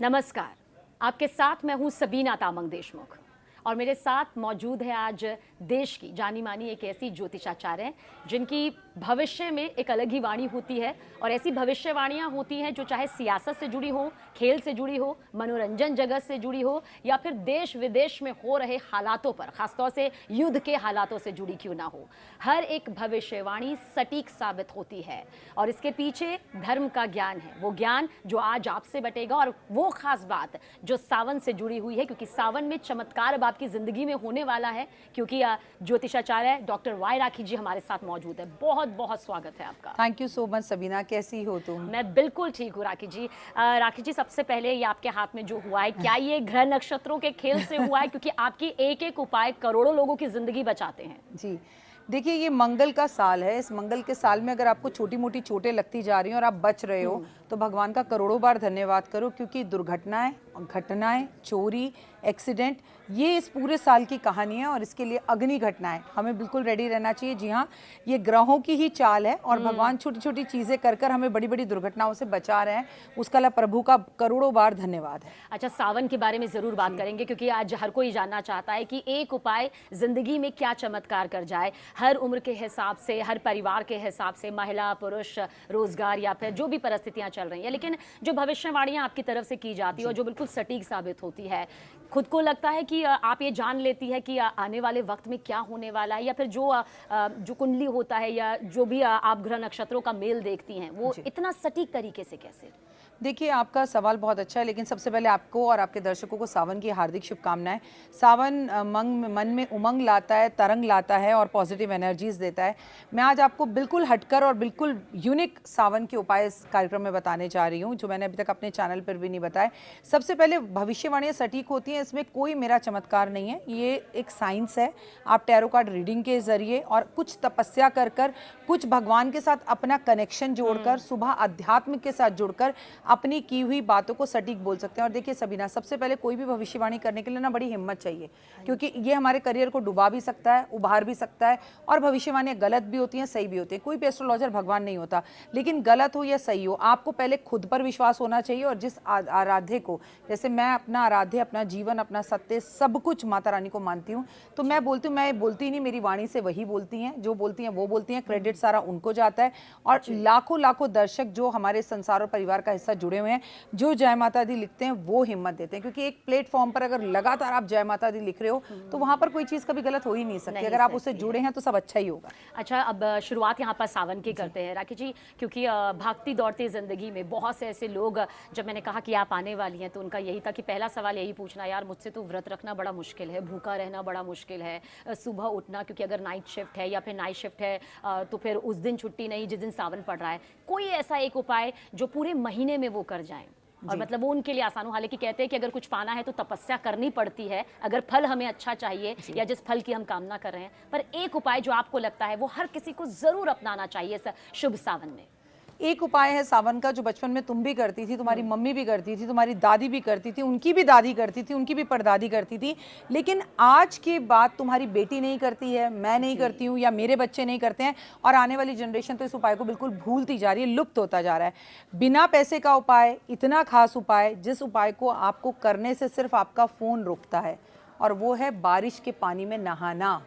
नमस्कार, आपके साथ मैं हूं सबीना तामंग देशमुख और मेरे साथ मौजूद है आज देश की जानी मानी एक ऐसी ज्योतिषाचार्य जिनकी भविष्य में एक अलग ही वाणी होती है और ऐसी भविष्यवाणियां होती हैं जो चाहे सियासत से जुड़ी हो, खेल से जुड़ी हो, मनोरंजन जगत से जुड़ी हो या फिर देश विदेश में हो रहे हालातों पर, खासतौर से युद्ध के हालातों से जुड़ी क्यों ना हो, हर एक भविष्यवाणी सटीक साबित होती है और इसके पीछे धर्म का ज्ञान है। वो ज्ञान जो आज आपसे बटेगा और वो खास बात जो सावन से जुड़ी हुई है, क्योंकि सावन में चमत्कार अब आपकी जिंदगी में होने वाला है, क्योंकि ज्योतिषाचार्य डॉक्टर वाई राखी जी हमारे साथ मौजूद है। बहुत बहुत स्वागत है आपका। Thank you so much Sabina, कैसी हो तुम? मैं बिल्कुल ठीक हूँ राखी जी। राखी जी, सबसे पहले ये आपके हाथ में जो हुआ है, क्या ये ग्रह नक्षत्रों के खेल से हुआ है? क्योंकि आपकी एक एक उपाय करोड़ों लोगों की जिंदगी बचाते हैं। जी देखिए, ये मंगल का साल है। इस मंगल के साल में अगर आपको छोटी मोटी चोटें लगती जा रही हैं और आप बच रहे हो तो भगवान का करोड़ों बार धन्यवाद करो, क्योंकि दुर्घटनाएं, घटनाएं, चोरी, एक्सीडेंट, ये इस पूरे साल की कहानी है और इसके लिए अग्नि घटनाएं हमें बिल्कुल रेडी रहना चाहिए। जी हाँ, ये ग्रहों की ही चाल है और भगवान छोटी छोटी चीज़ें कर कर हमें बड़ी बड़ी दुर्घटनाओं से बचा रहे हैं। उसका लिए प्रभु का करोड़ों बार धन्यवाद है। अच्छा, सावन के बारे में ज़रूर बात करेंगे, क्योंकि आज हर कोई जानना चाहता है कि एक उपाय ज़िंदगी में क्या चमत्कार कर जाए। हर उम्र के हिसाब से, हर परिवार के हिसाब से, महिला पुरुष, रोजगार या फिर जो भी परिस्थितियां चल रही हैं, लेकिन जो भविष्यवाणियां आपकी तरफ से की जाती है और जो बिल्कुल सटीक साबित होती है, खुद को लगता है कि आप ये जान लेती है कि आने वाले वक्त में क्या होने वाला है, या फिर जो कुंडली होता है या जो भी आप ग्रह नक्षत्रों का मेल देखती हैं, वो इतना सटीक तरीके से कैसे? देखिए, आपका सवाल बहुत अच्छा है, लेकिन सबसे पहले आपको और आपके दर्शकों को सावन की हार्दिक शुभकामनाएं। सावन मन में उमंग लाता है, तरंग लाता है और पॉजिटिव एनर्जीज देता है। मैं आज आपको बिल्कुल हटकर और बिल्कुल यूनिक सावन के उपाय इस कार्यक्रम में बताने जा रही हूँ, जो मैंने अभी तक अपने चैनल पर भी नहीं बताए। सबसे पहले, भविष्यवाणियाँ सटीक होती हैं, इसमें कोई मेरा चमत्कार नहीं है, ये एक साइंस है। आप टैरो कार्ड रीडिंग के जरिए और कुछ तपस्या कर कर, कुछ भगवान के साथ अपना कनेक्शन जोड़कर, सुबह अध्यात्म के साथ जुड़कर अपनी की हुई बातों को सटीक बोल सकते हैं। और देखिए सबीना, सबसे पहले कोई भी भविष्यवाणी करने के लिए ना बड़ी हिम्मत चाहिए, क्योंकि ये हमारे करियर को डुबा भी सकता है, उभार भी सकता है। और भविष्यवाणियां गलत भी होती हैं, सही भी होती हैं। कोई भी एस्ट्रोलॉजर भगवान नहीं होता, लेकिन गलत हो या सही हो, आपको पहले खुद पर विश्वास होना चाहिए। और जिस आराध्य को, जैसे मैं अपना आराध्य, अपना जीवन, अपना सत्य, सब कुछ माता रानी को मानती हूँ, तो मैं बोलती हूँ, मैं बोलती नहीं, मेरी वाणी से वही बोलती हैं, जो बोलती हैं वो बोलती हैं। क्रेडिट सारा उनको जाता है। और लाखों लाखों दर्शक जो हमारे संसार और परिवार का हिस्सा जुड़े हुए हैं, जो जय माता दी लिखते हैं वो हिम्मत देते हैं, क्योंकि एक प्लेटफॉर्म पर अगर लगातार आप जय माता दी लिख रहे हो तो वहां पर कोई चीज कभी गलत हो ही नहीं सकती। अगर आप उससे जुड़े हैं तो सब अच्छा ही होगा। अच्छा, अब शुरुआत यहाँ पर सावन की करते हैं राखी जी, क्योंकि भागती दौड़ती जिंदगी में बहुत से ऐसे लोग, जब मैंने कहा कि आप आने वाली हैं तो उनका यही था कि पहला सवाल यही पूछना, यार मुझसे तो व्रत रखना बड़ा मुश्किल है, भूखा रहना बड़ा मुश्किल है, सुबह उठना, क्योंकि अगर नाइट शिफ्ट है या फिर नाइट शिफ्ट है तो फिर उस दिन छुट्टी नहीं जिस दिन सावन पड़ रहा है। कोई ऐसा एक उपाय जो पूरे महीने में वो कर जाएं और मतलब वो उनके लिए आसान हो? हालांकि कहते हैं कि अगर कुछ पाना है तो तपस्या करनी पड़ती है, अगर फल हमें अच्छा चाहिए या जिस फल की हम कामना कर रहे हैं, पर एक उपाय जो आपको लगता है वो हर किसी को जरूर अपनाना चाहिए इस शुभ सावन में। एक उपाय है सावन का, जो बचपन में तुम भी करती थी, तुम्हारी मम्मी भी करती थी, तुम्हारी दादी भी करती थी, उनकी भी दादी करती थी, उनकी भी परदादी करती थी, लेकिन आज के बाद तुम्हारी बेटी नहीं करती है, मैं नहीं करती हूँ, या मेरे बच्चे नहीं करते हैं, और आने वाली जनरेशन तो इस उपाय को बिल्कुल भूलती जा रही है, लुप्त होता जा रहा है। बिना पैसे का उपाय, इतना खास उपाय, जिस उपाय को आपको करने से सिर्फ आपका फोन रुकता है, और वो है बारिश के पानी में नहाना।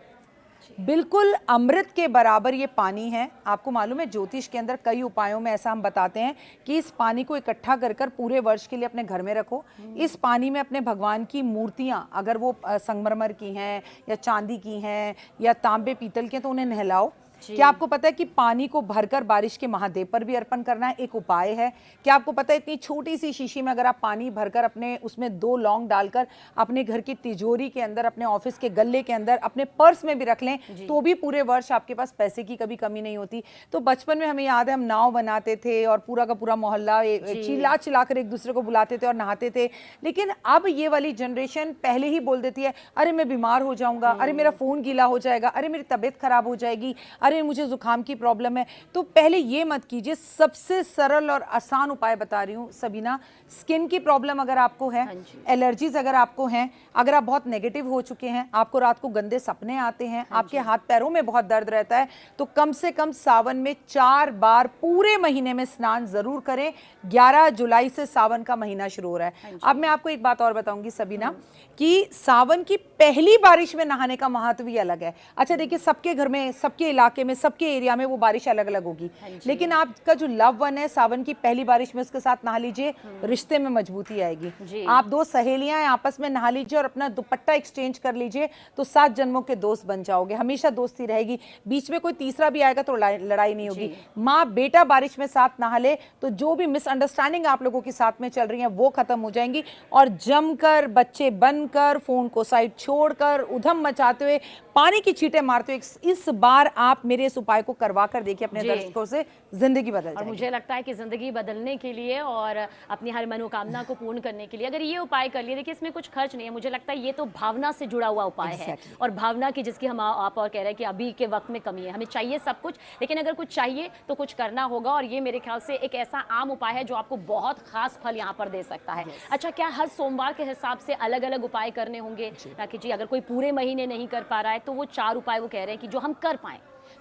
बिल्कुल अमृत के बराबर ये पानी है। आपको मालूम है, ज्योतिष के अंदर कई उपायों में ऐसा हम बताते हैं कि इस पानी को इकट्ठा कर कर पूरे वर्ष के लिए अपने घर में रखो। इस पानी में अपने भगवान की मूर्तियां, अगर वो संगमरमर की हैं या चांदी की हैं या तांबे पीतल के, तो उन्हें नहलाओ। क्या आपको पता है कि पानी को भरकर बारिश के महादेव पर भी अर्पण करना है? एक उपाय है। क्या आपको पता है, इतनी छोटी सी शीशी में अगर आप पानी भरकर अपने उसमें 2 लौंग डालकर अपने घर की तिजोरी के अंदर, अपने ऑफिस के गल्ले के अंदर, अपने पर्स में भी रख लें, तो भी पूरे वर्ष आपके पास पैसे की कभी कमी नहीं होती। तो बचपन में हमें याद है, हम नाव बनाते थे और पूरा का पूरा मोहल्ला चिल्ला चिल्लाकर एक दूसरे को बुलाते थे और नहाते थे। लेकिन अब ये वाली जनरेशन पहले ही बोल देती है, अरे मैं बीमार हो जाऊंगा, अरे मेरा फोन गीला हो जाएगा, अरे मेरी तबीयत खराब हो जाएगी, अरे मुझे जुकाम की प्रॉब्लम है, तो पहले ये मत कीजिए। सबसे सरल और आसान उपाय बता रही हूँ सबीना। स्किन की प्रॉब्लम अगर आपको है, एलर्जीज अगर आपको हैं, अगर आप बहुत नेगेटिव हो चुके हैं, आपको रात को गंदे सपने आते हैं, आपके हाथ पैरों में बहुत दर्द रहता है, तो कम से कम सावन में 4 बार पूरे महीने में स्नान जरूर करें। 11 जुलाई से सावन का महीना शुरू हो रहा है। अब मैं आपको एक बात और बताऊंगी सबीना, कि सावन की पहली बारिश में नहाने का महत्व ही अलग है। अच्छा देखिए, सबके घर में, सबके इलाके में, सबके एरिया में वो बारिश अलग अलग होगी, लेकिन आपका जो लव वन है, सावन की पहली बारिश में उसके साथ नहा लीजिए, रिश्ते में मजबूती आएगी। आप 2 सहेलियां हैं, आपस में नहा लीजिए और अपना दुपट्टा एक्सचेंज कर लीजिए, तो 7 जन्मों के दोस्त बन जाओगे, हमेशा दोस्ती रहेगी। बीच में कोई तीसरा भी आएगा तो लड़ाई नहीं होगी। माँ बेटा बारिश में साथ नहा ले तो जो भी मिसअंडरस्टैंडिंग आप लोगों के साथ में चल रही है वो खत्म हो जाएंगी, और जमकर बच्चे बनकर, फोन को साइड छोड़कर, उधम मचाते हुए, पानी की छींटे मारते हुए इस बार आप मेरे इस उपाय को करवा कर देखिए, अपने दर्शकों से जिंदगी बदल जाएगी। और मुझे लगता है कि जिंदगी बदलने के लिए और अपनी हर मनोकामना को पूर्ण करने के लिए अगर ये उपाय कर लिए, देखिए इसमें कुछ खर्च नहीं है, मुझे लगता है ये तो भावना से जुड़ा हुआ उपाय है, और भावना की जिसकी हम आप और कह रहे हैं कि अभी के वक्त में कमी है, हमें चाहिए सब कुछ, लेकिन अगर कुछ चाहिए तो कुछ करना होगा, और ये मेरे ख्याल से एक ऐसा आम उपाय है जो आपको बहुत खास फल यहाँ पर दे सकता है। अच्छा, क्या हर सोमवार के हिसाब से अलग अलग उपाय करने होंगे राखी जी? अगर कोई पूरे महीने नहीं कर पा रहा है तो वो 4 उपाय वो कह रहे हैं कि जो हम कर पाएं।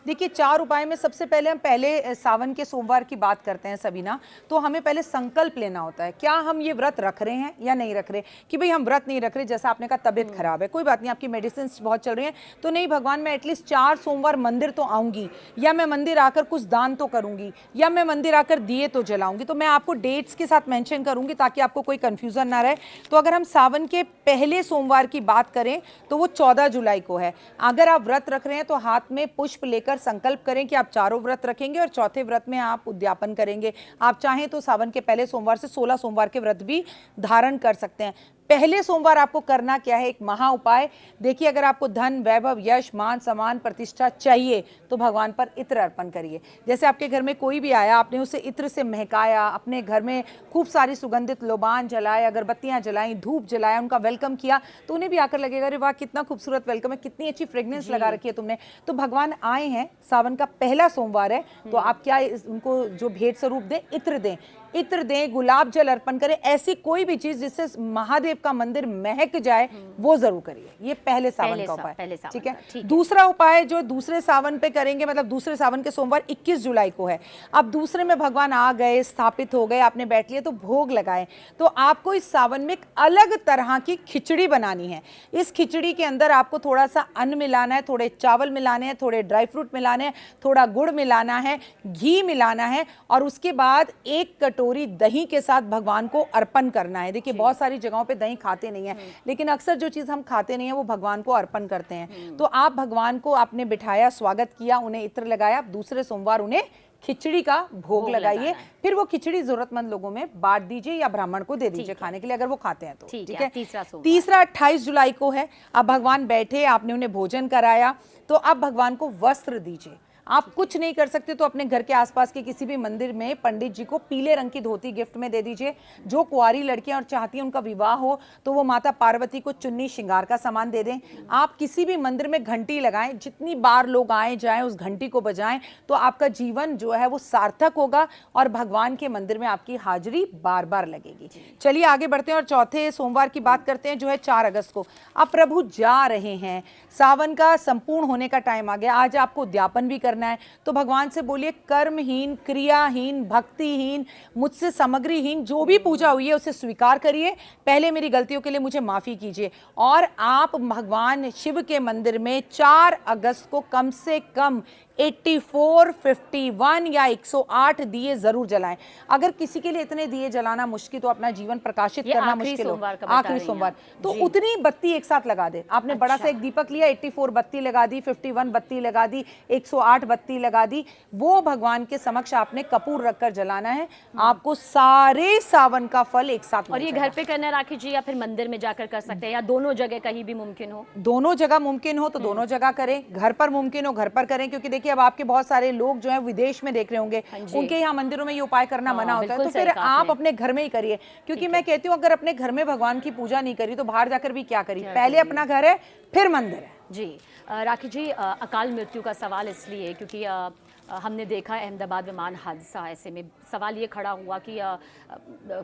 देखिए 4 उपाय में सबसे पहले हम पहले सावन के सोमवार की बात करते हैं सबीना। तो हमें पहले संकल्प लेना होता है, क्या हम ये व्रत रख रहे हैं या नहीं रख रहे। कि भाई हम व्रत नहीं रख रहे, जैसा आपने कहा तबीयत खराब है, कोई बात नहीं, आपकी मेडिसिन बहुत चल रही है, तो नहीं भगवान मैं एटलीस्ट 4 सोमवार मंदिर तो आऊंगी, या मैं मंदिर आकर कुछ दान तो करूंगी, या मैं मंदिर आकर दिए तो जलाऊंगी। तो मैं आपको डेट्स के साथ मेंशन करूंगी ताकि आपको कोई कंफ्यूजन ना रहे। तो अगर हम सावन के पहले सोमवार की बात करें तो वो 14 जुलाई को है। अगर आप व्रत रख रहे हैं तो हाथ में पुष्प लेकर संकल्प करें कि आप 4 व्रत रखेंगे और चौथे व्रत में आप उद्यापन करेंगे। आप चाहें तो सावन के पहले सोमवार से 16 सोमवार के व्रत भी धारण कर सकते हैं। पहले सोमवार आपको करना क्या है, एक महा उपाय। देखिए, अगर आपको धन, वैभव, यश, मान, सम्मान, प्रतिष्ठा चाहिए तो भगवान पर इत्र अर्पण करिए। जैसे आपके घर में कोई भी आया, आपने उसे इत्र से महकाया, अपने घर में खूब सारी सुगंधित लोबान जलाए, अगरबत्तियां जलाई, धूप जलाया, उनका वेलकम किया, तो उन्हें भी आकर लगेगा अरे वाह कितना खूबसूरत वेलकम है, कितनी अच्छी फ्रेग्रेंस लगा रखी है तुमने। तो भगवान आए हैं, सावन का पहला सोमवार है, तो आप क्या उनको जो भेंट स्वरूप दें, इत्र दें, इत्र दें, गुलाब जल अर्पण करें। ऐसी कोई भी चीज जिससे महादेव का मंदिर महक जाए वो जरूर करिए। ये पहले सावन का उपाय, ठीक है। दूसरा उपाय जो दूसरे सावन पे करेंगे, मतलब दूसरे सावन के सोमवार 21 जुलाई को है। अब दूसरे में भगवान आ गए, स्थापित हो गए, आपने बैठ लिया तो भोग लगाए, तो आपको इस सावन में एक अलग तरह की खिचड़ी बनानी है। इस खिचड़ी के अंदर आपको थोड़ा सा अन्न मिलाना है, थोड़े चावल मिलाने हैं, थोड़े ड्राई फ्रूट मिलाने हैं, थोड़ा गुड़ मिलाना है, घी मिलाना है, और उसके बाद 1 कटोरी दही के साथ भगवान को अर्पण करना है। देखिए बहुत सारी जगहों पे दही खाते नहीं है, लेकिन अक्सर जो चीज हम खाते नहीं है वो भगवान को अर्पण करते हैं। तो आप भगवान को आपने बिठाया, स्वागत किया, उन्हें इत्र लगाया, दूसरे सोमवार उन्हें खिचड़ी का भोग लगाइए। फिर वो खिचड़ी जरूरतमंद लोगों में बांट दीजिए या ब्राह्मण को दे दीजिए खाने के लिए, अगर वो खाते हैं तो, ठीक है। तीसरा 28 जुलाई को है। अब भगवान बैठे, आपने उन्हें भोजन कराया, तो अब भगवान को वस्त्र दीजिए। आप कुछ नहीं कर सकते तो अपने घर के आसपास के किसी भी मंदिर में पंडित जी को पीले रंग की धोती गिफ्ट में दे दीजिए। जो कुंवारी लड़कियां और चाहती हैं उनका विवाह हो तो वो माता पार्वती को चुन्नी श्रृंगार का सामान दे दें। आप किसी भी मंदिर में घंटी लगाएं, जितनी बार लोग आए जाएं उस घंटी को बजाएं, तो आपका जीवन जो है वो सार्थक होगा और भगवान के मंदिर में आपकी हाजिरी बार बार लगेगी। चलिए आगे बढ़ते हैं और चौथे सोमवार की बात करते हैं, जो है 4 अगस्त को। अब प्रभु जा रहे हैं, सावन का संपूर्ण होने का टाइम आ गया। आज आपको उद्यापन भी करना है, तो भगवान से बोलिए कर्महीन, क्रियाहीन, भक्तिहीन, मुझसे सामग्रीहीन जो भी पूजा हुई है उसे स्वीकार करिए। पहले मेरी गलतियों के लिए मुझे माफी कीजिए। और आप भगवान शिव के मंदिर में 4 अगस्त को कम से कम 84, 51 या 108 दिए जरूर जलाएं। अगर किसी के लिए इतने दिए जलाना मुश्किल, तो अपना जीवन प्रकाशित करना मुश्किल हो, आखिरी सोमवार, तो उतनी बत्ती एक साथ लगा दे। आपने बड़ा सा एक दीपक लिया, 84 बत्ती लगा दी, 51 बत्ती लगा दी, 108 बत्ती लगा दी, वो भगवान के समक्ष आपने कपूर रखकर जलाना है। आपको सारे सावन का फल एक साथ। और ये घर पे करना राखी जी, या फिर मंदिर में जाकर कर सकते हैं, या दोनों जगह कहीं भी मुमकिन हो? दोनों जगह मुमकिन हो तो दोनों जगह करें, घर पर मुमकिन हो घर पर करें, क्योंकि देखिए अब आपके बहुत सारे लोग जो हैं विदेश में देख रहे होंगे, उनके यहाँ मंदिरों में ये उपाय करना मना होता है, तो फिर आप अपने घर में ही करिए। क्योंकि मैं कहती हूँ अगर अपने घर में भगवान की पूजा नहीं करी तो बाहर जाकर भी क्या करिए, पहले अपना घर है फिर मंदिर है। जी राखी जी, अकाल मृत्यु का सवाल इसलिए क्योंकि हमने देखा अहमदाबाद विमान हादसा, ऐसे में सवाल ये खड़ा हुआ कि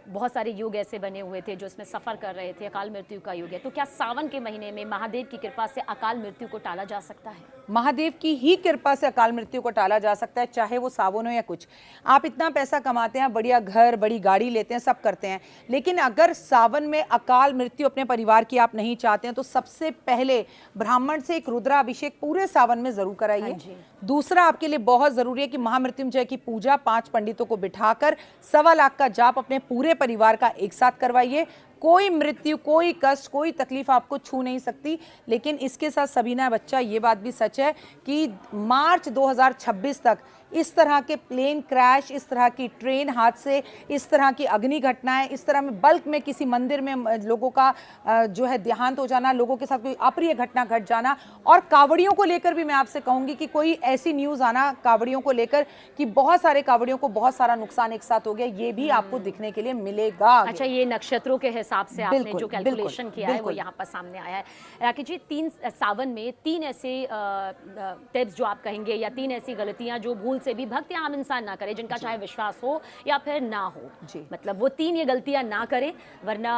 बहुत सारे युग ऐसे बने हुए थे जो इसमें सफ़र कर रहे थे, अकाल मृत्यु का युग है, तो क्या सावन के महीने में महादेव की कृपा से अकाल मृत्यु को टाला जा सकता है? महादेव की ही कृपा से अकाल मृत्यु को टाला जा सकता है, चाहे वो सावन हो या कुछ। आप इतना पैसा कमाते हैं, बढ़िया घर, बड़ी गाड़ी लेते हैं, सब करते हैं, लेकिन अगर सावन में अकाल मृत्यु अपने परिवार की आप नहीं चाहते हैं तो सबसे पहले ब्राह्मण से एक रुद्राभिषेक पूरे सावन में जरूर कराइए। दूसरा, आपके लिए बहुत जरूरी है कि महामृत्युंजय की पूजा 5 पंडितों को बिठाकर 1.25 लाख का जाप अपने पूरे परिवार का एक साथ करवाइए। कोई मृत्यु, कोई कष्ट, कोई तकलीफ आपको छू नहीं सकती। लेकिन इसके साथ सबीना बच्चा, ये बात भी सच है कि मार्च 2026 तक इस तरह के प्लेन क्रैश, इस तरह की ट्रेन हादसे, इस तरह की अग्नि घटनाएं, इस तरह में बल्क में किसी मंदिर में लोगों का जो है देहांत हो जाना, लोगों के साथ कोई अप्रिय घटना घट जाना, और कावड़ियों को लेकर भी मैं आपसे कहूंगी कि कोई ऐसी न्यूज़ आना कावड़ियों को लेकर कि बहुत सारे कावड़ियों को बहुत सारा नुकसान एक साथ हो गया, ये भी आपको दिखने के लिए मिलेगा। अच्छा, ये नक्षत्रों के हिसाब से आपने जो कैलकुलेशन किया है वो यहाँ पर सामने आया है। राखी जी, सावन में 3 ऐसे टिप्स जो आप कहेंगे या 3 ऐसी गलतियां जो भूल से भी भक्त या आम इंसान ना करे, जिनका चाहे विश्वास हो या फिर ना हो, मतलब वो 3 ये गलतियां ना करें, वरना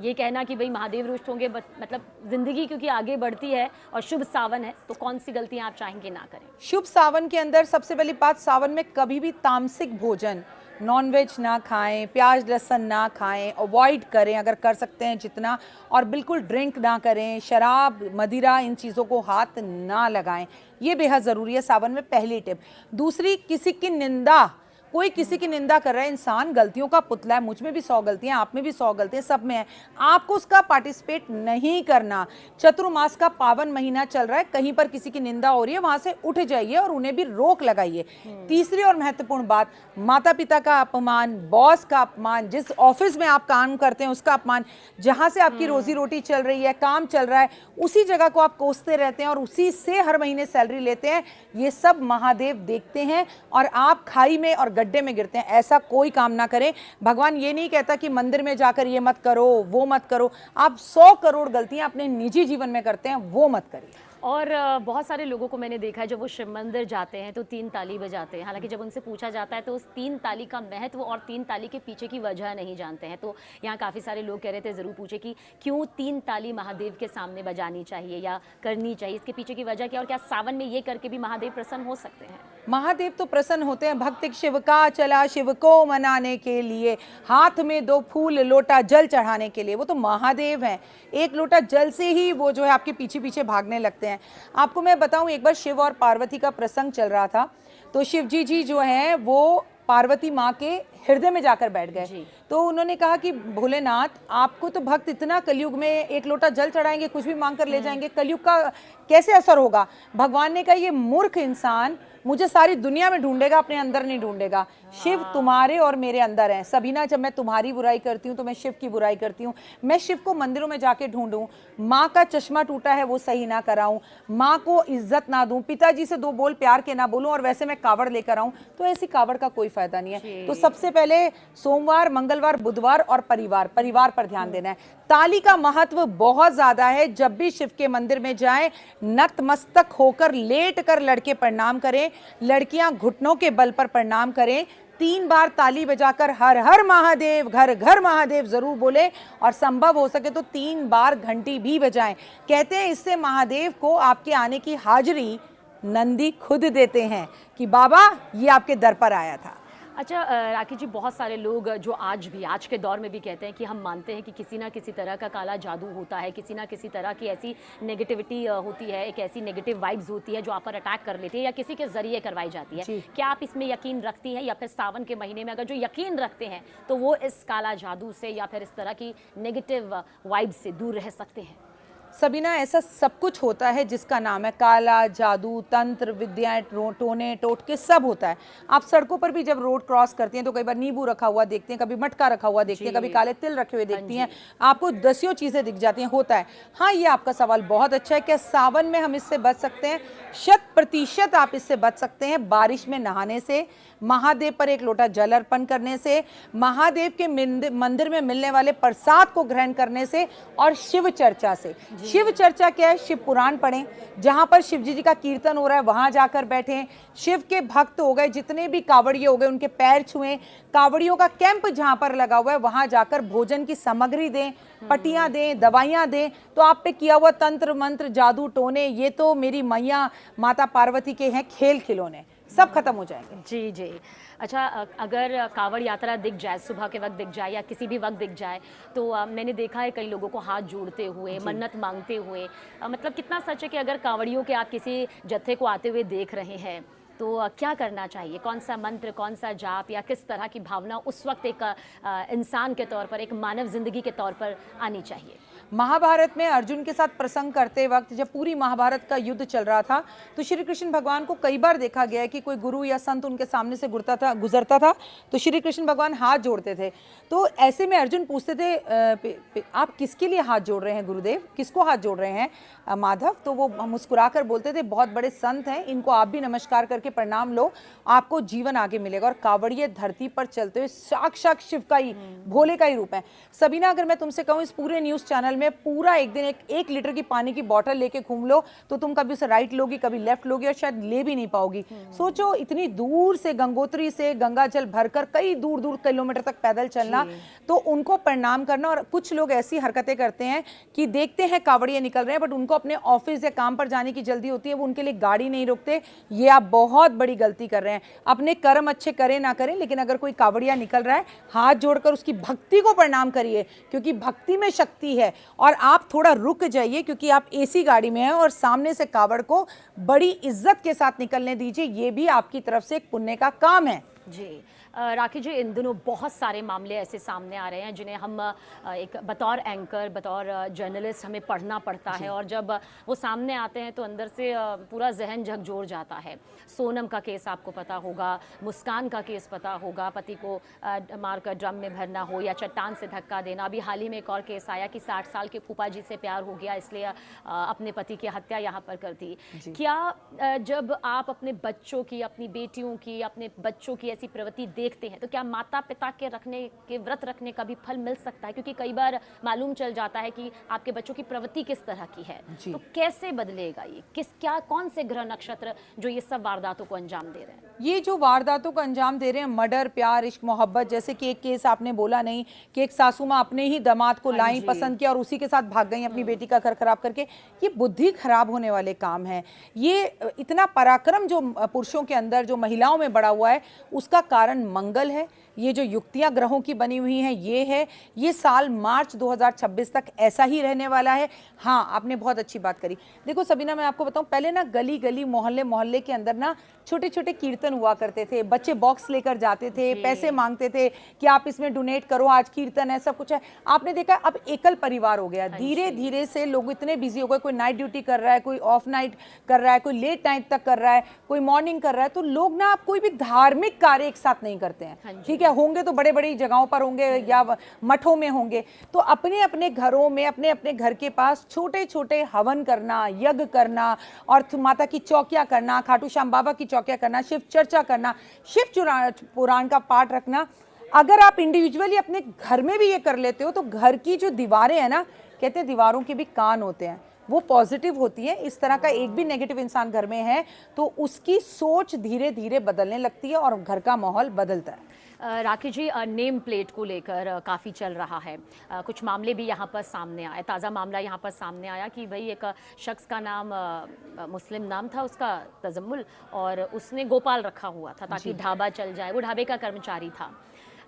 ये कहना कि भाई महादेव रुष्ट होंगे, मतलब जिंदगी क्योंकि आगे बढ़ती है और शुभ सावन है, तो कौन सी गलतियां आप चाहेंगे ना करें? शुभ सावन के अंदर सबसे पहली बात, सावन में कभी भी तामसिक भोजन, नॉनवेज ना खाएं, प्याज लहसुन ना खाएं, अवॉइड करें अगर कर सकते हैं जितना, और बिल्कुल ड्रिंक ना करें, शराब, मदिरा, इन चीज़ों को हाथ ना लगाएं। ये बेहद ज़रूरी है सावन में, पहली टिप। दूसरी, किसी की निंदा, कोई किसी की निंदा कर रहा है, इंसान गलतियों का पुतला है, मुझ में भी 100 गलतियां, आप में भी 100 गलतियां, सब में है, आपको उसका पार्टिसिपेट नहीं करना। चतुर्मास का पावन महीना चल रहा है, कहीं पर किसी की निंदा हो रही है, वहां से उठ जाइए और उन्हें भी रोक लगाइए। तीसरी और महत्वपूर्ण बात, माता पिता का अपमान, बॉस का अपमान, जिस ऑफिस में आप काम करते हैं उसका अपमान, जहां से आपकी रोजी रोटी चल रही है, काम चल रहा है, उसी जगह को आप कोसते रहते हैं और उसी से हर महीने सैलरी लेते हैं, ये सब महादेव देखते हैं और आप खाई में और गड्ढे में गिरते हैं। ऐसा कोई काम ना करें। भगवान ये नहीं कहता कि मंदिर में जाकर ये मत करो, वो मत करो। आप 100 करोड़ गलतियां अपने निजी जीवन में करते हैं, वो मत करिए। और बहुत सारे लोगों को मैंने देखा है जब वो शिव मंदिर जाते हैं तो 3 ताली बजाते हैं, हालांकि जब उनसे पूछा जाता है तो उस 3 ताली का महत्व और 3 ताली के पीछे की वजह नहीं जानते हैं। तो यहाँ काफ़ी सारे लोग कह रहे थे ज़रूर पूछे कि क्यों 3 ताली महादेव के सामने बजानी चाहिए या करनी चाहिए, इसके पीछे की वजह क्या, और क्या सावन में ये करके भी महादेव प्रसन्न हो सकते हैं? महादेव तो प्रसन्न होते हैं। भक्त शिव का चला शिव को मनाने के लिए, हाथ में 2 फूल लोटा जल चढ़ाने के लिए, वो तो महादेव हैं। 1 लोटा जल से ही वो जो है आपके पीछे पीछे भागने लगते हैं। आपको मैं बताऊं, एक बार शिव और पार्वती का प्रसंग चल रहा था, तो शिव जी जो हैं वो पार्वती माँ के हृदय में जाकर बैठ गए। तो उन्होंने कहा कि भोलेनाथ, आपको तो भक्त इतना कलयुग में 1 लोटा जल चढ़ाएंगे, कुछ भी मांग कर ले जाएंगे, कलयुग का कैसे असर होगा? भगवान ने कहा, ये मूर्ख इंसान मुझे सारी दुनिया में ढूंढेगा, अपने अंदर नहीं ढूंढेगा। शिव तुम्हारे और मेरे अंदर है। सबीना, जब मैं तुम्हारी बुराई करती हूँ तो मैं शिव की बुराई करती हूँ। मैं शिव को मंदिरों में जाके ढूंढूं, माँ का चश्मा टूटा है वो सही ना कराऊं, माँ को इज्जत ना दूं, पिताजी से 2 बोल प्यार के ना बोलूं, और वैसे मैं कावड़ लेकर आऊं, तो ऐसी कावड़ का कोई फायदा नहीं है। तो सबसे पहले सोमवार, मंगलवार, बुधवार और परिवार पर ध्यान देना है। ताली का महत्व बहुत ज्यादा है। जब भी शिव के मंदिर में जाएं, नतमस्तक होकर लेट कर लड़के प्रणाम करें, लड़कियां घुटनों के बल पर प्रणाम करें। 3 बार ताली बजाकर हर हर महादेव, घर घर महादेव जरूर बोले, और संभव हो सके तो 3 बार घंटी भी बजाएं। कहते हैं इससे महादेव को आपके आने की हाजिरी नंदी खुद देते हैं कि बाबा ये आपके दर पर आया था। अच्छा राखी जी, बहुत सारे लोग जो आज के दौर में भी कहते हैं कि हम मानते हैं कि किसी ना किसी तरह का काला जादू होता है, किसी ना किसी तरह की ऐसी नेगेटिविटी होती है, एक ऐसी नेगेटिव वाइब्स होती है जो आप पर अटैक कर लेती है या किसी के जरिए करवाई जाती है। क्या आप इसमें यकीन रखती हैं, या फिर सावन के महीने में अगर जो यकीन रखते हैं तो वो इस काला जादू से या फिर इस तरह की नेगेटिव वाइब्स से दूर रह सकते हैं? सबीना, ऐसा सब कुछ होता है जिसका नाम है काला जादू, तंत्र विद्याएं, टोने टोटके, सब होता है। आप सड़कों पर भी जब रोड क्रॉस करती हैं तो कई बार नींबू रखा हुआ देखते हैं, कभी मटका रखा हुआ देखते हैं, कभी काले तिल रखे हुए देखती हैं, आपको दसियों चीजें दिख जाती हैं। होता है। हाँ, ये आपका सवाल बहुत अच्छा है। क्या सावन में हम इससे बच सकते हैं? 100% आप इससे बच सकते हैं। बारिश में नहाने से, महादेव पर 1 लोटा जल अर्पण करने से, महादेव के मंदिर में मिलने वाले प्रसाद को ग्रहण करने से, और शिव चर्चा से। शिव चर्चा क्या है? शिव पुराण पढ़ें, जहां पर शिव जी का कीर्तन हो रहा है वहां जाकर बैठें, शिव के भक्त हो गए जितने भी कावड़िए हो गए उनके पैर छुएं, कावड़ियों का कैंप जहां पर लगा हुआ है वहां जाकर भोजन की सामग्री दें, पट्टियां दें, दवाइयां दें। तो आप पे किया हुआ तंत्र मंत्र जादू टोने ये तो मेरी मैया माता पार्वती के हैं खेल खिलौने, सब खत्म हो जाएंगे। जी जी। अच्छा, अगर कांवड़ यात्रा दिख जाए, सुबह के वक्त दिख जाए या किसी भी वक्त दिख जाए, तो मैंने देखा है कई लोगों को हाथ जोड़ते हुए, मन्नत मांगते हुए। मतलब कितना सच है कि अगर कांवड़ियों के आप किसी जत्थे को आते हुए देख रहे हैं तो क्या करना चाहिए? कौन सा मंत्र, कौन सा जाप या किस तरह की भावना उस वक्त एक इंसान के तौर पर, एक मानव जिंदगी के तौर पर आनी चाहिए? महाभारत में अर्जुन के साथ प्रसंग करते वक्त जब पूरी महाभारत का युद्ध चल रहा था तो श्री कृष्ण भगवान को कई बार देखा गया है कि कोई गुरु या संत उनके सामने से गुजरता था तो श्री कृष्ण भगवान हाथ जोड़ते थे। तो ऐसे में अर्जुन पूछते थे आप किसके लिए हाथ जोड़ रहे हैं गुरुदेव, किसको हाथ जोड़ रहे हैं माधव? तो वो मुस्कुराकर बोलते थे बहुत बड़े संत हैं, इनको आप भी नमस्कार करके प्रणाम लो, आपको जीवन आगे मिलेगा। और कावड़िए धरती पर चलते हुए साक्षात शिव का ही, भोले का ही रूप है। सबीना, अगर मैं तुमसे कहूँ इस पूरे न्यूज चैनल में पूरा एक दिन एक लीटर की पानी की बोतल लेके घूम लो तो तुम कभी उसे राइट लोगी, कभी लेफ्ट लोगी और शायद ले भी नहीं पाओगी। सोचो इतनी दूर से गंगोत्री से गंगा जल भरकर कई दूर दूर किलोमीटर तक पैदल चलना, तो उनको प्रणाम करना। और कुछ लोग ऐसी हरकतें करते हैं कि देखते हैं कावड़िए निकल रहे हैं बट उनको अपने ऑफिस या काम पर जाने की जल्दी होती है, वो उनके लिए गाड़ी नहीं रोकते। ये आप बहुत बड़ी गलती कर रहे हैं। अपने कर्म अच्छे करें ना करें, लेकिन अगर कोई कावड़िया निकल रहा है हाथ जोड़कर उसकी भक्ति को प्रणाम करिए, क्योंकि भक्ति में शक्ति है। और आप थोड़ा रुक जाइए क्योंकि आप एसी गाड़ी में हैं और सामने से कावड़ को बड़ी इज्जत के साथ निकलने दीजिए, ये भी आपकी तरफ से एक पुण्य का काम है। जी। राखी जी, इन दिनों बहुत सारे मामले ऐसे सामने आ रहे हैं जिन्हें हम एक बतौर एंकर, बतौर जर्नलिस्ट हमें पढ़ना पड़ता है, और जब वो सामने आते हैं तो अंदर से पूरा जहन झकझोर जाता है। सोनम का केस आपको पता होगा, मुस्कान का केस पता होगा, पति को मारकर ड्रम में भरना हो या चट्टान से धक्का देना। अभी हाल ही में एक और केस आया कि 60 साल के फूफा जी से प्यार हो गया इसलिए अपने पति की हत्या यहाँ पर कर दी। क्या जब आप अपने बच्चों की, अपनी बेटियों की, अपने बच्चों की ऐसी प्रवृत्ति देखते हैं तो क्या माता पिता के व्रत रखने का भी फल मिल सकता है? क्योंकि कई बार मालूम चल जाता है कि आपके बच्चों की प्रवृत्ति किस तरह की है, तो कैसे बदलेगा ये? कौन से ग्रह नक्षत्र जो ये सब वारदातों को अंजाम दे रहे हैं? ये जो वारदातों को अंजाम दे रहे हैं, मर्डर, प्यार, इश्क, मोहब्बत, जैसे कि एक केस आपने बोला नहीं कि एक सासू माँ अपने ही दामाद को लाई, पसंद किया और उसी के साथ भाग गई अपनी बेटी का घर खराब करके। ये बुद्धि खराब होने वाले काम है। ये इतना पराक्रम जो पुरुषों के अंदर, जो महिलाओं में बढ़ा हुआ है, उसका कारण मंगल है। ये जो युक्तियां ग्रहों की बनी हुई हैं ये है। ये साल मार्च 2026 तक ऐसा ही रहने वाला है। हाँ, आपने बहुत अच्छी बात करी। देखो सबीना, मैं आपको बताऊं, पहले ना गली गली, मोहल्ले मोहल्ले के अंदर ना छोटे छोटे कीर्तन हुआ करते थे। बच्चे बॉक्स लेकर जाते थे, पैसे मांगते थे कि आप इसमें डोनेट करो, आज कीर्तन है, सब कुछ है। आपने देखा अब एकल परिवार हो गया। धीरे धीरे से लोग इतने बिजी हो गए, कोई नाइट ड्यूटी कर रहा है, कोई ऑफ नाइट कर रहा है, कोई लेट नाइट तक कर रहा है, कोई मॉर्निंग कर रहा है। तो लोग ना आप कोई भी धार्मिक कार्य एक साथ नहीं करते हैं। ठीक है, होंगे तो बड़े बड़ी जगहों पर होंगे या मठों में होंगे। तो अपने अपने घरों में, अपने अपने घर के पास छोटे छोटे हवन करना, यज्ञ करना और माता की चौकियां करना, खाटू श्याम बाबा की चौकियां करना, शिव चर्चा करना, शिव पुराण का पाठ रखना। अगर आप इंडिविजुअली अपने घर में भी ये कर लेते हो तो घर की जो दीवारें हैं ना, कहते हैं दीवारों के भी कान होते हैं, वो पॉजिटिव होती है। इस तरह का एक भी नेगेटिव इंसान घर में है तो उसकी सोच धीरे धीरे बदलने लगती है और घर का माहौल बदलता है। राखी जी, नेम प्लेट को लेकर काफ़ी चल रहा है। कुछ मामले भी यहाँ पर सामने आए। ताज़ा मामला यहाँ पर सामने आया कि भाई एक शख्स का नाम मुस्लिम नाम था उसका, तजम्मुल, और उसने गोपाल रखा हुआ था ताकि ढाबा चल जाए। वो ढाबे का कर्मचारी था।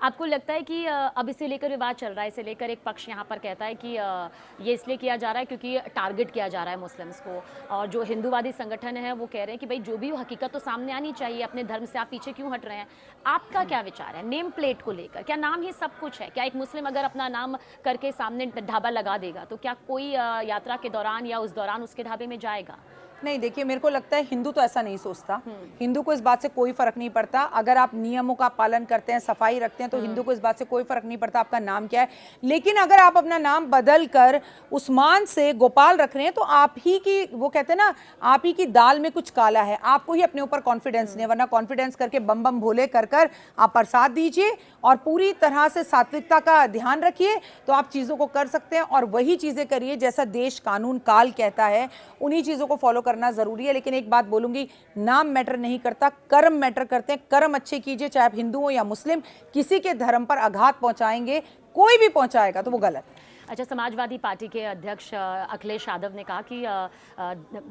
आपको लगता है कि अब इसे लेकर विवाद चल रहा है, इसे लेकर एक पक्ष यहाँ पर कहता है कि ये इसलिए किया जा रहा है क्योंकि टारगेट किया जा रहा है मुस्लिम्स को, और जो हिंदूवादी संगठन है वो कह रहे हैं कि भाई जो भी हो हकीकत तो सामने आनी चाहिए, अपने धर्म से आप पीछे क्यों हट रहे हैं? आपका क्या विचार है नेम प्लेट को लेकर? क्या नाम ही सब कुछ है? क्या एक मुस्लिम अगर अपना नाम करके सामने ढाबा लगा देगा तो क्या कोई यात्रा के दौरान या उस दौरान उसके ढाबे में जाएगा? नहीं, देखिए मेरे को लगता है हिंदू तो ऐसा नहीं सोचता। हिंदू को इस बात से कोई फर्क नहीं पड़ता। अगर आप नियमों का पालन करते हैं, सफाई रखते हैं, तो हिंदू को इस बात से कोई फर्क नहीं पड़ता आपका नाम क्या है। लेकिन अगर आप अपना नाम बदल कर उस्मान से गोपाल रख रहे हैं तो आप ही की, वो कहते हैं ना, आप ही की दाल में कुछ काला है। आपको ही अपने ऊपर कॉन्फिडेंस नहीं है, वरना कॉन्फिडेंस करके बम बम भोले कर कर आप प्रसाद दीजिए और पूरी तरह से सात्विकता का ध्यान रखिए, तो आप चीज़ों को कर सकते हैं। और वही चीज़ें करिए जैसा देश, कानून, काल कहता है, उन्हीं चीज़ों को फॉलो करना ज़रूरी है। लेकिन एक बात बोलूँगी, नाम मैटर नहीं करता, कर्म मैटर करते हैं। कर्म अच्छे कीजिए, चाहे आप हिंदू हो या मुस्लिम। किसी के धर्म पर आघात पहुँचाएंगे, कोई भी पहुँचाएगा, तो वो गलत है। अच्छा, समाजवादी पार्टी के अध्यक्ष अखिलेश यादव ने कहा कि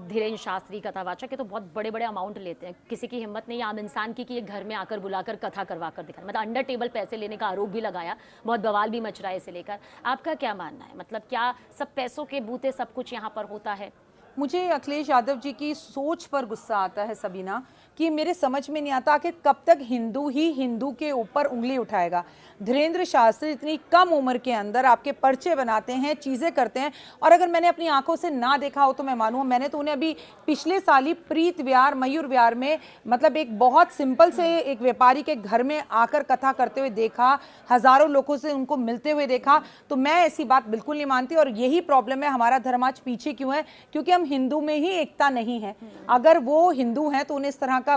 धीरेन्द्र शास्त्री कथावाचक के तो बहुत बड़े बड़े अमाउंट लेते हैं, किसी की हिम्मत नहीं आम इंसान की कि ये घर में आकर बुलाकर कथा करवा कर दिखाए। मतलब अंडर टेबल पैसे लेने का आरोप भी लगाया, बहुत बवाल भी मच रहा है इसे लेकर। आपका क्या मानना है? मतलब क्या सब पैसों के बूते सब कुछ यहाँ पर होता है? मुझे अखिलेश यादव जी की सोच पर गुस्सा आता है सबीना, कि मेरे समझ में नहीं आता कि कब तक हिंदू ही हिंदू के ऊपर उंगली उठाएगा। धीरेन्द्र शास्त्री इतनी कम उम्र के अंदर आपके पर्चे बनाते हैं, चीज़ें करते हैं, और अगर मैंने अपनी आंखों से ना देखा हो तो मैं मानूँ, मैंने तो उन्हें अभी पिछले साल ही प्रीत विहार, मयूर विहार में, मतलब एक बहुत सिंपल से एक व्यापारी के घर में आकर कथा करते हुए देखा, हजारों लोगों से उनको मिलते हुए देखा। तो मैं ऐसी बात बिल्कुल नहीं मानती, और यही प्रॉब्लम है, हमारा धर्म आज पीछे क्यों है? क्योंकि हम हिंदू में ही एकता नहीं है। अगर वो हिंदू हैं तो उन्हें इस तरह का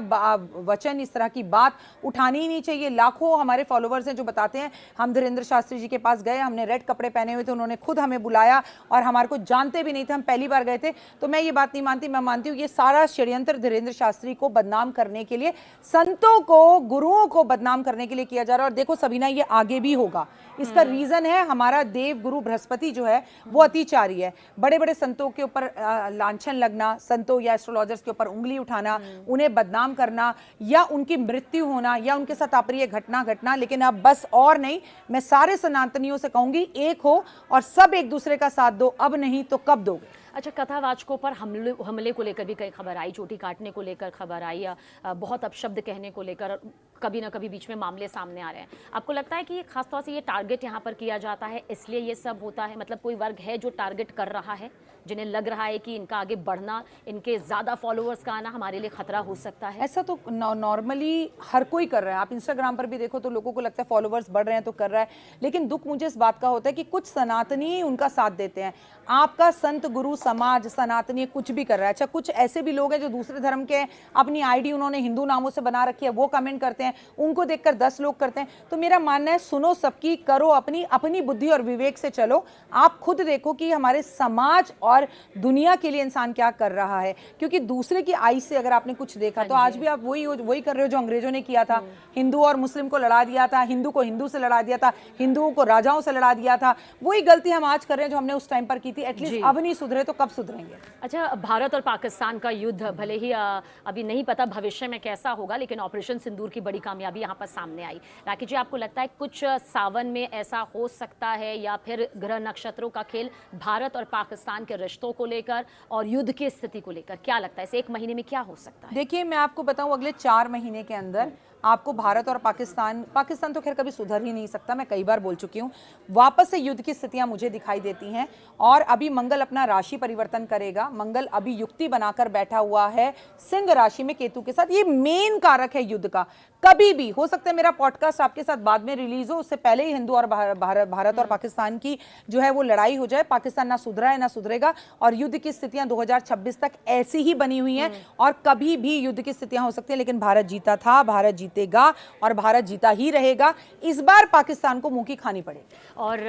वचन, इस तरह की बात उठानी ही नहीं चाहिए। लाखों हमारे फॉलोवर्स हैं जो बताते हैं, हम धीरेन्द्र शास्त्री जी के पास गए, हमने रेड कपड़े पहने हुए थे, उन्होंने खुद हमें बुलाया और हमारे को जानते भी नहीं थे, हम पहली बार गए थे। तो मैं ये बात नहीं मानती, मैं मानती हूँ ये सारा षड्यंत्र धीरेन्द्र शास्त्री को बदनाम करने के लिए, संतों को, गुरुओं को बदनाम करने के लिए किया जा रहा है। और देखो सबीना, ये आगे भी होगा। इसका रीजन है हमारा देव गुरु बृहस्पति जो है वो अतिचारी है। बड़े बड़े संतों के ऊपर लांछन लगना, संतों या एस्ट्रोलॉजर्स के ऊपर उंगली उठाना, उन्हें बदनाम करना, या उनकी मृत्यु होना, या उनके साथ अप्रिय घटना घटना। लेकिन अब बस और नहीं, मैं सारे सनातनियों से कहूंगी, एक हो और सब एक दूसरे का साथ दो। अब नहीं तो कब दोगे? अच्छा, कथावाचकों पर हमले को लेकर भी कई खबर आई, चोटी काटने को लेकर खबर आई, बहुत अपशब्द कहने को लेकर कभी ना कभी बीच में मामले सामने आ रहे हैं। आपको लगता है कि ये खासतौर से ये टारगेट यहाँ पर किया जाता है, इसलिए ये सब होता है? मतलब कोई वर्ग है जो टारगेट कर रहा है, जिन्हें लग रहा है कि इनका आगे बढ़ना, इनके ज़्यादा फॉलोअर्स का आना हमारे लिए खतरा हो सकता है? ऐसा तो नॉर्मली हर कोई कर रहा है। आप इंस्टाग्राम पर भी देखो तो लोगों को लगता है फॉलोवर्स बढ़ रहे हैं तो कर रहा है। लेकिन दुख मुझे इस बात का होता है कि कुछ सनातनी उनका साथ देते हैं। आपका संत, गुरु, समाज, सनातनी कुछ भी कर रहा है। अच्छा, कुछ ऐसे भी लोग हैं जो दूसरे धर्म के, अपनी आईडी उन्होंने हिंदू नामों से बना रखी है, वो कमेंट करते हैं, उनको देखकर 10 लोग करते हैं। तो मेरा मानना है, सुनो सबकी, करो अपनी, अपनी बुद्धि और विवेक से चलो। आप खुद देखो कि हमारे समाज और दुनिया के लिए इंसान क्या कर रहा है। क्योंकि दूसरे की आई से अगर आपने कुछ देखा तो आज भी आप वही कर रहे हो जो अंग्रेजों ने किया था। हिंदू और मुस्लिम को लड़ा दिया था, हिंदू को हिंदू से लड़ा दिया था, हिंदुओं को राजाओं से लड़ा दिया था। वही गलती हम आज कर रहे हैं जो हमने उस टाइम पर की थी। एटलीस्ट अब नहीं सुधरे तो कब सुधरेंगे? अच्छा, भारत और पाकिस्तान का युद्ध भले ही अभी नहीं पता भविष्य में कैसा होगा, लेकिन ऑपरेशन सिंदूर की बड़ी कामयाबी यहाँ पर सामने आई। राखी जी, आपको लगता है कुछ सावन में ऐसा हो सकता है, या फिर ग्रह नक्षत्रों का खेल भारत और पाकिस्तान के रिश्तों को लेकर और युद्ध की स्थिति को लेकर, क्या लगता है इस एक महीने में क्या हो सकता है? देखिए, मैं आपको बताऊं, अगले 4 महीने के अंदर आपको भारत और पाकिस्तान तो खैर कभी सुधर ही नहीं सकता, मैं कई बार बोल चुकी हूँ, वापस से युद्ध की स्थितियां मुझे दिखाई देती हैं। और अभी मंगल अपना राशि परिवर्तन करेगा। मंगल अभी युक्ति बनाकर बैठा हुआ है सिंह राशि में केतु के साथ। ये मेन कारक है युद्ध का। कभी भी हो सकता है मेरा पॉडकास्ट आपके साथ बाद में रिलीज हो, उससे पहले ही हिंदू और भारत और पाकिस्तान की जो है वो लड़ाई हो जाए। पाकिस्तान ना सुधरा है ना सुधरेगा, और युद्ध की स्थितियां 2026 तक ऐसी ही बनी हुई हैं, और कभी भी युद्ध की स्थितियां हो सकती हैं। लेकिन भारत जीता था, भारत जीतेगा और भारत जीता ही रहेगा। इस बार पाकिस्तान को मुंह की खानी पड़ेगी। और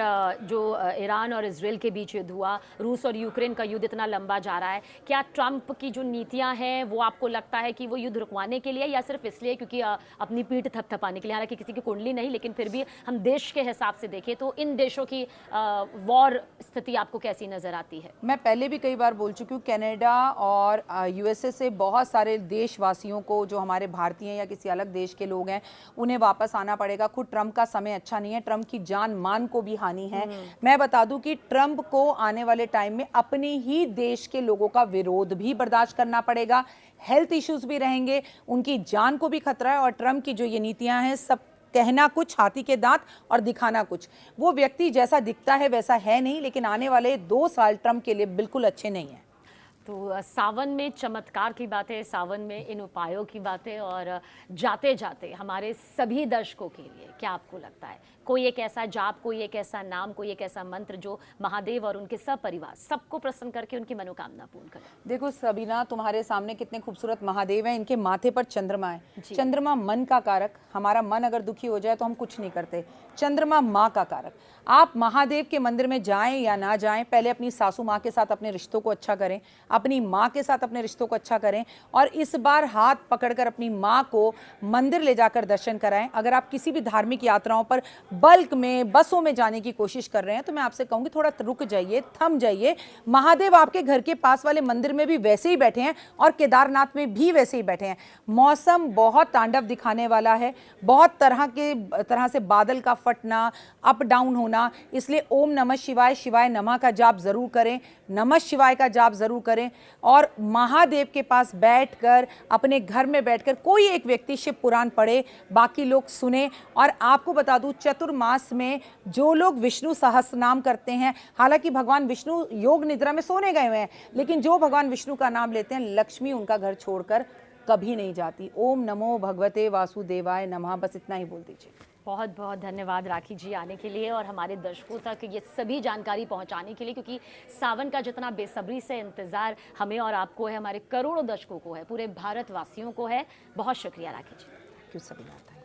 जो ईरान और इजराइल के बीच युद्ध हुआ, रूस और यूक्रेन का युद्ध इतना लंबा जा रहा है, क्या ट्रंप की जो नीतियां हैं वो आपको लगता है कि वो युद्ध रुकवाने के लिए, या सिर्फ इसलिए क्योंकि अपनी पीठ थपथपाने के लिए? हालांकि किसी की कुंडली नहीं, लेकिन फिर भी हम देश के हिसाब से देखें तो इन देशों की वॉर स्थिति आपको कैसी नजर आती है? मैं पहले भी कई बार बोल चुकी हूँ, कनाडा और यूएसए से बहुत सारे देशवासियों को, जो हमारे भारतीय या किसी अलग देश के लोग हैं, उन्हें वापस आना पड़ेगा। खुद ट्रंप का समय अच्छा नहीं है, ट्रंप की जान मान को भी हानि है। मैं बता दूं कि ट्रंप को आने वाले टाइम में अपने ही देश के लोगों का विरोध भी बर्दाश्त करना पड़ेगा, हेल्थ इश्यूज भी रहेंगे, उनकी जान को भी खतरा है। और ट्रंप की जो ये नीतियां हैं, सब कहना कुछ, हाथी के दांत और दिखाना कुछ। वो व्यक्ति जैसा दिखता है वैसा है नहीं, लेकिन आने वाले 2 साल ट्रंप के लिए बिल्कुल अच्छे नहीं है। तो सावन में चमत्कार की बातें, सावन में इन उपायों की बातें, और जाते जाते हमारे सभी दर्शकों के लिए क्या आपको लगता है, कोई एक ऐसा जाप, कोई एक ऐसा नाम, कोई एक ऐसा मंत्र जो महादेव और उनके सब परिवार सबको प्रसन्न करके उनकी मनोकामना पूर्ण करे? देखो सबीना, तुम्हारे सामने कितने खूबसूरत महादेव हैं, इनके माथे पर चंद्रमा है। जी। चंद्रमा मन का कारक, हमारा मन अगर दुखी हो जाए तो हम कुछ नहीं करते। चंद्रमा माँ का कारक। आप महादेव के मंदिर में जाएं या ना जाएं, पहले अपनी सासू माँ के साथ अपने रिश्तों को अच्छा करें, अपनी माँ के साथ अपने रिश्तों को अच्छा करें, और इस बार हाथ पकड़कर अपनी माँ को मंदिर ले जाकर दर्शन कराएं। अगर आप किसी भी धार्मिक यात्राओं पर बल्क में, बसों में जाने की कोशिश कर रहे हैं तो मैं आपसे कहूंगी थोड़ा रुक जाइए, थम जाइए। महादेव आपके घर के पास वाले मंदिर में भी वैसे ही बैठे हैं और केदारनाथ में भी वैसे ही बैठे हैं। मौसम बहुत तांडव दिखाने वाला है, बहुत तरह से बादल का फटना, अप डाउन होना, इसलिए ओम नमः शिवाय, शिवाय नमः का जाप जरूर करें, नमः शिवाय का जाप जरूर करें, और महादेव के पास बैठकर, अपने घर में बैठकर कोई एक व्यक्ति शिव पुराण पढ़े, बाकी लोग सुने। और आपको बता दूं, चतुर्मास में जो लोग विष्णु सहस्त्र नाम करते हैं, हालांकि भगवान विष्णु योग निद्रा में सोने गए हुए हैं, लेकिन जो भगवान विष्णु का नाम लेते हैं, लक्ष्मी उनका घर छोड़कर कभी नहीं जाती। ओम नमो भगवते वासुदेवाय नमः, बस इतना ही बोल दीजिए। बहुत बहुत धन्यवाद राखी जी आने के लिए और हमारे दर्शकों तक ये सभी जानकारी पहुंचाने के लिए, क्योंकि सावन का जितना बेसब्री से इंतज़ार हमें और आपको है, हमारे करोड़ों दर्शकों को है, पूरे भारतवासियों को है। बहुत शुक्रिया राखी जी। क्यों सभी बात है।